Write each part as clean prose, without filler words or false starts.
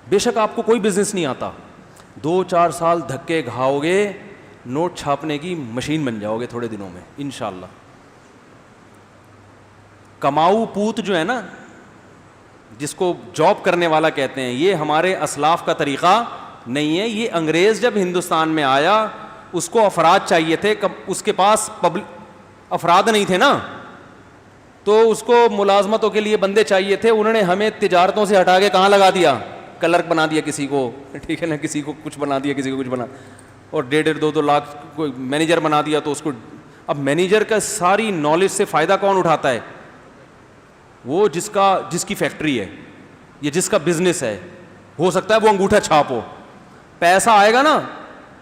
بے شک آپ کو کوئی بزنس نہیں آتا, 2-4 سال دھکے کھاؤ گے, نوٹ چھاپنے کی مشین بن جاؤ گے تھوڑے دنوں میں انشاءاللہ. کماؤ پوت جو ہے نا, جس کو جاب کرنے والا کہتے ہیں, یہ ہمارے اسلاف کا طریقہ نہیں ہے. یہ انگریز جب ہندوستان میں آیا اس کو افراد چاہیے تھے, اس کے پاس افراد نہیں تھے نا, تو اس کو ملازمتوں کے لیے بندے چاہیے تھے. انہوں نے ہمیں تجارتوں سے ہٹا کے کہاں لگا دیا, کلرک بنا دیا کسی کو, ٹھیک ہے نا, کسی کو کچھ بنا دیا, کسی کو کچھ بنا, اور 1.5-2 لاکھ کوئی مینیجر بنا دیا. تو اس کو اب مینیجر کا ساری نالج سے فائدہ کون اٹھاتا ہے؟ وہ جس کی فیکٹری ہے یا جس کا بزنس ہے. ہو سکتا ہے وہ انگوٹھا چھاپ ہو, پیسہ آئے گا نا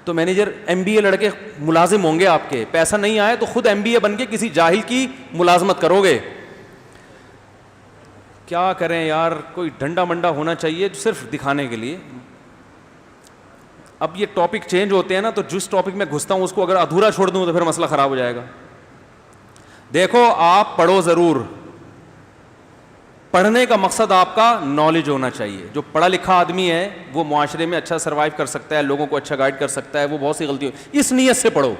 تو مینیجر MBA لڑکے ملازم ہوں گے آپ کے, پیسہ نہیں آئے تو خود MBA بن کے کسی جاہل کی ملازمت کرو گے. کیا کریں یار, کوئی ڈنڈا منڈا ہونا چاہیے صرف دکھانے کے لیے. اب یہ ٹاپک چینج ہوتے ہیں نا, تو جس ٹاپک میں گھستا ہوں اس کو اگر ادھورا چھوڑ دوں تو پھر مسئلہ خراب ہو جائے گا. دیکھو آپ پڑھو ضرور, پڑھنے کا مقصد آپ کا نالج ہونا چاہیے. جو پڑھا لکھا آدمی ہے وہ معاشرے میں اچھا سروائیو کر سکتا ہے, لوگوں کو اچھا گائیڈ کر سکتا ہے. وہ بہت سی غلطی اس نیت سے پڑھو.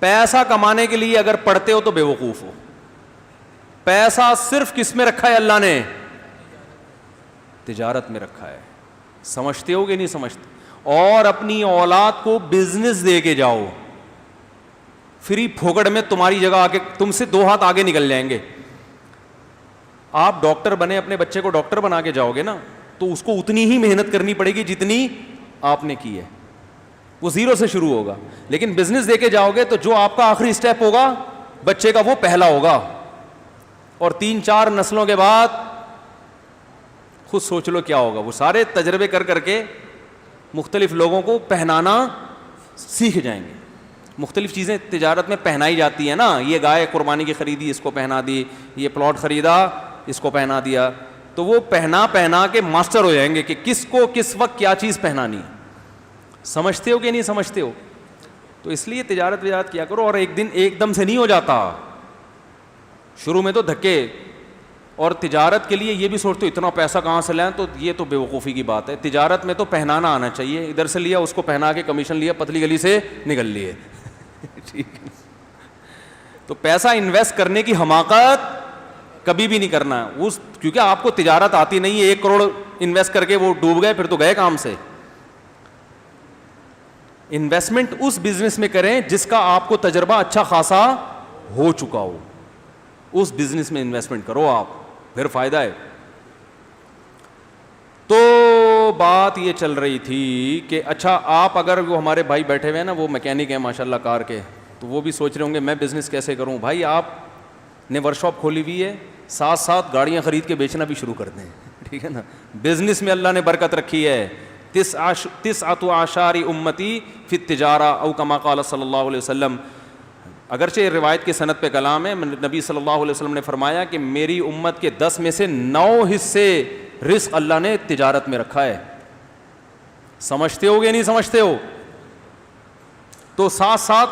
پیسہ کمانے کے لیے اگر پڑھتے ہو تو بے وقوف ہو. پیسہ صرف کس میں رکھا ہے اللہ نے؟ تجارت میں رکھا ہے. سمجھتے ہو کہ نہیں سمجھتے؟ اور اپنی اولاد کو بزنس دے کے جاؤ, فری پھوکڑ میں تمہاری جگہ آ کے تم سے 2 ہاتھ آگے نکل جائیں گے. آپ ڈاکٹر بنے, اپنے بچے کو ڈاکٹر بنا کے جاؤ گے نا, تو اس کو اتنی ہی محنت کرنی پڑے گی جتنی آپ نے کی ہے. وہ 0 سے شروع ہوگا. لیکن بزنس دے کے جاؤ گے تو جو آپ کا آخری اسٹیپ ہوگا بچے کا, وہ پہلا ہوگا. اور 3-4 نسلوں کے بعد خود سوچ لو کیا ہوگا. وہ سارے تجربے کر کر کے مختلف لوگوں کو پہنانا سیکھ جائیں گے. مختلف چیزیں تجارت میں پہنائی جاتی ہیں نا, یہ گائے قربانی کی خریدی, اس کو پہنا دی, یہ پلاٹ خریدا, اس کو پہنا دیا. تو وہ پہنا کے ماسٹر ہو جائیں گے کہ کس کو کس وقت کیا چیز پہنانی. سمجھتے ہو کہ نہیں سمجھتے ہو؟ تو اس لیے تجارت کیا کرو. اور ایک دم سے نہیں ہو جاتا, شروع میں تو دھکے. اور تجارت کے لیے یہ بھی سوچتے ہو اتنا پیسہ کہاں سے لائیں, تو یہ تو بے وقوفی کی بات ہے. تجارت میں تو پہنانا آنا چاہیے. ادھر سے لیا, اس کو پہنا کے کمیشن لیا, پتلی گلی سے نکل لیے. ٹھیک ہے, تو پیسہ انویسٹ کرنے کی حماقت کبھی بھی نہیں کرنا ہے. کیونکہ آپ کو تجارت آتی نہیں ہے, 1 کروڑ انویسٹ کر کے وہ ڈوب گئے, پھر تو گئے کام سے. انویسٹمنٹ اس بزنس میں کریں جس کا آپ کو تجربہ اچھا خاصا ہو چکا ہو. اس بزنس میں انویسٹمنٹ کرو آپ, پھر فائدہ ہے. تو بات یہ چل رہی تھی کہ اچھا آپ اگر وہ ہمارے بھائی بیٹھے ہوئے ہیں نا, وہ میکینک ہیں ماشاءاللہ کار کے, تو وہ بھی سوچ رہے ہوں گے میں بزنس کیسے کروں. بھائی آپ نے ورک شاپ کھولی ہوئی ہے, ساتھ ساتھ گاڑیاں خرید کے بیچنا بھی شروع کر دیں. ٹھیک ہے نا, بزنس میں اللہ نے برکت رکھی ہے. 9 اعشار امتی فی التجارہ او کما قال صلی اللہ علیہ وسلم. اگرچہ روایت کی سند پہ کلام ہے, نبی صلی اللہ علیہ وسلم نے فرمایا کہ میری امت کے 10 میں سے 9 حصے رزق اللہ نے تجارت میں رکھا ہے. سمجھتے ہو گے نہیں سمجھتے ہو؟ تو ساتھ ساتھ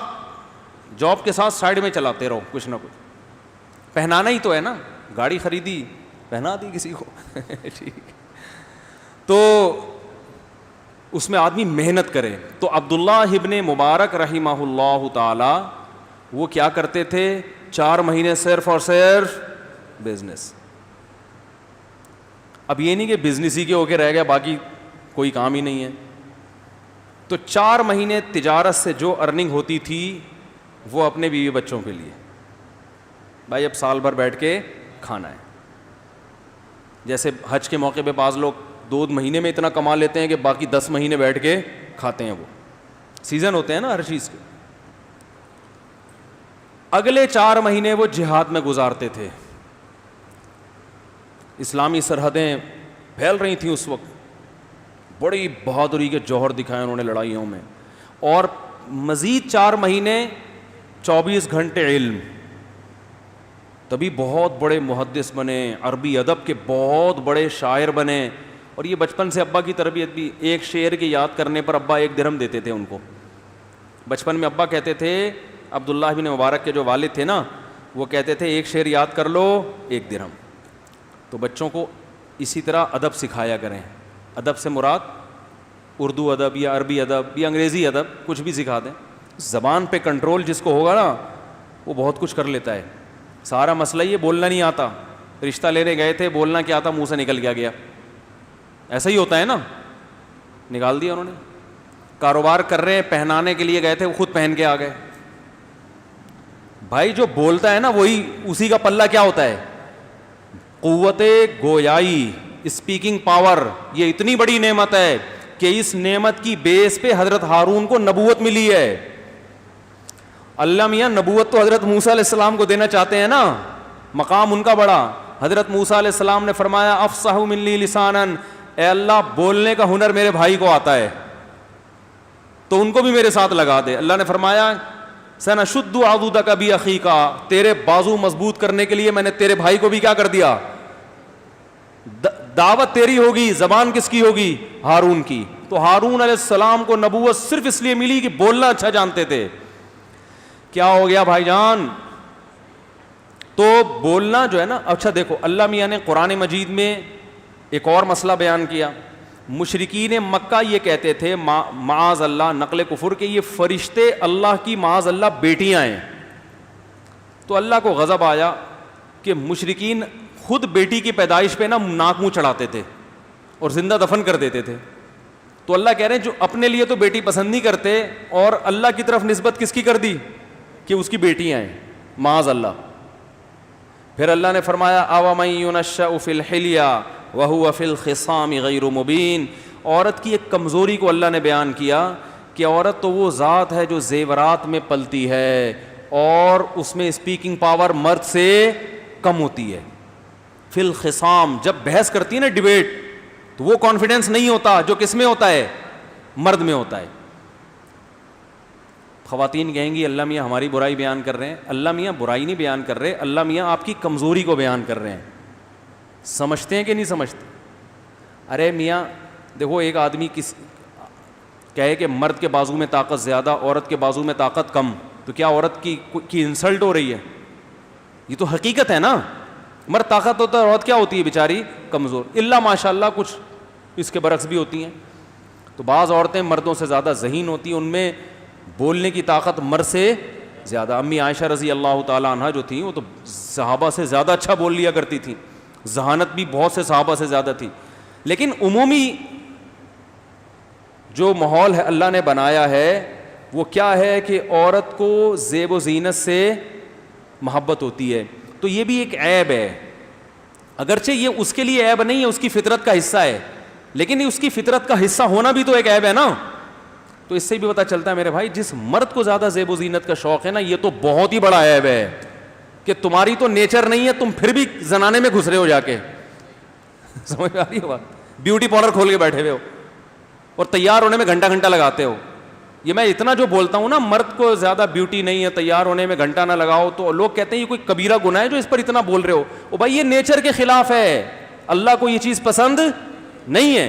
جاب کے ساتھ سائڈ میں چلاتے رہو کچھ نہ کچھ. پہنانا ہی تو ہے نا, گاڑی خریدی پہنا دی کسی کو. ٹھیک, تو اس میں آدمی محنت کرے. تو عبداللہ ابن مبارک رحمہ اللہ تعالی وہ کیا کرتے تھے, 4 مہینے صرف اور صرف بزنس. اب یہ نہیں کہ بزنس ہی کے ہو کے رہ گیا, باقی کوئی کام ہی نہیں ہے. تو 4 مہینے تجارت سے جو ارننگ ہوتی تھی وہ اپنے بیوی بچوں کے لیے. بھائی اب سال بھر بیٹھ کے کھانا ہے. جیسے حج کے موقع پہ بعض لوگ 2 مہینے میں اتنا کما لیتے ہیں کہ باقی 10 مہینے بیٹھ کے کھاتے ہیں. وہ سیزن ہوتے ہیں نا ہر چیز کے. اگلے 4 مہینے وہ جہاد میں گزارتے تھے. اسلامی سرحدیں پھیل رہی تھیں اس وقت, بڑی بہادری کے جوہر دکھائے انہوں نے لڑائیوں میں. اور مزید 4 مہینے 24 گھنٹے علم. تبھی بہت بڑے محدث بنے, عربی ادب کے بہت بڑے شاعر بنے. اور یہ بچپن سے ابا کی تربیت بھی, ایک شعر کی یاد کرنے پر ابا 1 درہم دیتے تھے ان کو. بچپن میں ابا کہتے تھے, عبداللہ بن مبارک کے جو والد تھے نا, وہ کہتے تھے 1 شعر یاد کر لو 1 درہم. تو بچوں کو اسی طرح ادب سکھایا کریں. ادب سے مراد اردو ادب یا عربی ادب یا انگریزی ادب، کچھ بھی سکھا دیں. زبان پہ کنٹرول جس کو ہوگا نا وہ بہت کچھ کر لیتا ہے. سارا مسئلہ یہ بولنا نہیں آتا. رشتہ لینے گئے تھے، بولنا کیا تھا، منہ سے نکل گیا. ایسا ہی ہوتا ہے نا، نکال دیا انہوں نے. کاروبار کر رہے ہیں، پہنانے کے لیے گئے تھے، وہ خود پہن کے آ گئے. بھائی جو بولتا ہے نا وہی، اسی کا پلہ کیا ہوتا ہے؟ قوت گویائی، اسپیکنگ پاور. یہ اتنی بڑی نعمت ہے کہ اس نعمت کی بیس پہ حضرت ہارون کو نبوت ملی ہے. اللہ میاں نبوت تو حضرت موسیٰ علیہ السلام کو دینا چاہتے ہیں نا، مقام ان کا بڑا. حضرت موسیٰ علیہ السلام نے فرمایا افصح منی لسانا، اے اللہ بولنے کا ہنر میرے بھائی کو آتا ہے تو ان کو بھی میرے ساتھ لگا دے. اللہ نے فرمایا سنشد عضدک باخیک، تیرے بازو مضبوط کرنے کے لیے میں نے تیرے بھائی کو بھی کیا کر دیا، دعوت تیری ہوگی. زبان کس کی ہوگی؟ ہارون کی. تو ہارون علیہ السلام کو نبوت صرف اس لیے ملی کہ بولنا اچھا جانتے تھے. کیا ہو گیا بھائی جان؟ تو بولنا جو ہے نا، اچھا دیکھو اللہ میاں نے قرآن مجید میں ایک اور مسئلہ بیان کیا. مشرکین مکہ یہ کہتے تھے معاذ اللہ، نقل کفر، کہ یہ فرشتے اللہ کی معاذ اللہ بیٹیاں ہیں. تو اللہ کو غضب آیا کہ مشرکین خود بیٹی کی پیدائش پہ نا ناک منہ چڑھاتے تھے اور زندہ دفن کر دیتے تھے. تو اللہ کہہ رہے ہیں جو اپنے لیے تو بیٹی پسند نہیں کرتے اور اللہ کی طرف نسبت کس کی کر دی کہ اس کی بیٹیاں ہیں، معاذ اللہ. پھر اللہ نے فرمایا اومن ینشأ فی الحلیہ وہو فی الخصام غیر مبین. عورت کی ایک کمزوری کو اللہ نے بیان کیا کہ عورت تو وہ ذات ہے جو زیورات میں پلتی ہے اور اس میں اسپیکنگ پاور مرد سے کم ہوتی ہے. فی الخصام، جب بحث کرتی ہے نا، ڈیبیٹ، تو وہ کانفیڈنس نہیں ہوتا جو کس میں ہوتا ہے، مرد میں ہوتا ہے. خواتین کہیں گی اللہ میاں ہماری برائی بیان کر رہے ہیں. اللہ میاں برائی نہیں بیان کر رہے، اللہ میاں آپ کی کمزوری کو بیان کر رہے ہیں. سمجھتے ہیں کہ نہیں سمجھتے؟ ارے میاں دیکھو، ایک آدمی کہے کہ مرد کے بازو میں طاقت زیادہ، عورت کے بازو میں طاقت کم، تو کیا عورت کی انسلٹ ہو رہی ہے؟ یہ تو حقیقت ہے نا. مرد طاقت ہوتا ہے، عورت کیا ہوتی ہے بیچاری؟ کمزور. اللہ ماشاء اللہ کچھ اس کے برعکس بھی ہوتی ہیں. تو بعض عورتیں مردوں سے زیادہ ذہین ہوتی ہیں، ان میں بولنے کی طاقت مرد سے زیادہ. امی عائشہ رضی اللہ تعالیٰ عنہ جو تھیں وہ تو صحابہ سے زیادہ اچھا بول لیا کرتی تھیں، ذہانت بھی بہت سے صحابہ سے زیادہ تھی. لیکن عمومی جو ماحول ہے اللہ نے بنایا ہے وہ کیا ہے کہ عورت کو زیب و زینت سے محبت ہوتی ہے. تو یہ بھی ایک عیب ہے، اگرچہ یہ اس کے لیے عیب نہیں ہے، اس کی فطرت کا حصہ ہے، لیکن اس کی فطرت کا حصہ ہونا بھی تو ایک عیب ہے نا. تو اس سے بھی پتہ چلتا ہے میرے بھائی، جس مرد کو زیادہ زیب و زینت کا شوق ہے نا، یہ تو بہت ہی بڑا عیب ہے کہ تمہاری تو نیچر نہیں ہے، تم پھر بھی زنانے میں گھس رہے ہو جا کے. سمجھ آ رہی ہے بات؟ بیوٹی پارلر کھول کے بیٹھے ہوئے ہو اور تیار ہونے میں گھنٹہ گھنٹہ لگاتے ہو. یہ میں اتنا جو بولتا ہوں نا، مرد کو زیادہ بیوٹی نہیں ہے، تیار ہونے میں گھنٹہ نہ لگاؤ، تو لوگ کہتے ہیں یہ کوئی کبیرہ گناہ ہے جو اس پر اتنا بول رہے ہو. او بھائی یہ نیچر کے خلاف ہے، اللہ کو یہ چیز پسند نہیں ہے.